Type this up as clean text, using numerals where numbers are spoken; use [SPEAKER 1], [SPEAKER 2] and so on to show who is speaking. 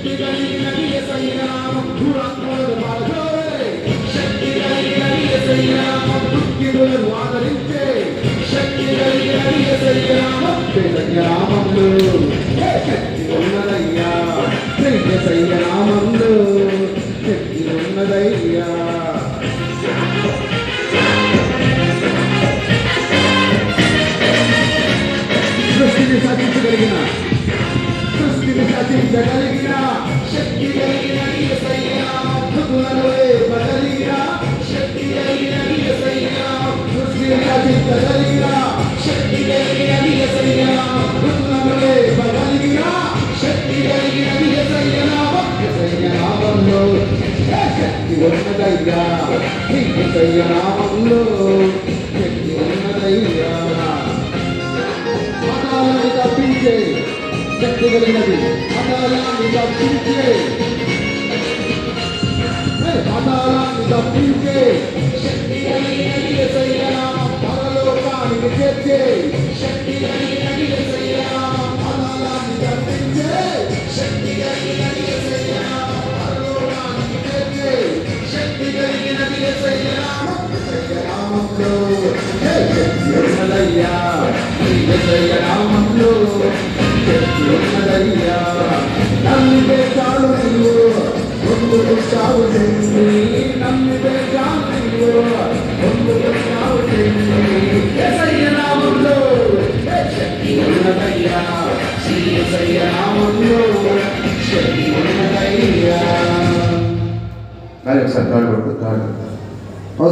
[SPEAKER 1] శక్తి కలిగినది యేసయ్య నామం దురాత్మలను పారద్రోలే శక్తి కలిగినది యేసయ్య నామం దుఃఖితులను ఆదరించే శక్తి కలిగినది యేసయ్య నామం యేసయ్య నామంలో శక్తి ఉన్నదయ్యా యేసయ్య నామంలో శక్తి ఉన్నదయ్యా సృష్టిని సాధించగలిగిన శక్తి కలిగిన యేసయ్య నామం దుఃఖులను లేపగలిగిన శక్తి కలిగిన యేసయ్య నామం సృష్టిని సాధించగలిగిన శక్తి కలిగిన యేసయ్య నామం దుఃఖులను లేపగలిగిన శక్తి కలిగిన యేసయ్య నామం యేసయ్య నామంలో శక్తి ఉన్నదయ్యా యేసయ్య నామంలో శక్తి ఉన్నదయ్యా మతాలను తప్పించే శక్తి కలిగినది మతాలను తప్పించే శక్తి కలిగినది యేసయ్య నామం పరలోకానికి చేర్చే శక్తి కలిగినది యేసయ్య నామం మతాలను తప్పించే శక్తి కలిగినది యేసయ్య నామం పరలోకానికి చేర్చే శక్తి కలిగినది యేసయ్య నామం యేసయ్య నామంలో శక్తి ఉన్నదయ్యా యేసయ్య నామంలో శక్తి ఉన్నదయ్యా నమ్మితే చాలు నీవు ఒంగులు చావు చెంది నమ్మితే చాలు నీవు ఒంగులు చావు చెంది యేసయ్య నామంలో శక్తి ఉన్నదయ్యా యేసయ్య నామంలో శక్తి ఉన్నదయ్యా.
[SPEAKER 2] ఒకసారి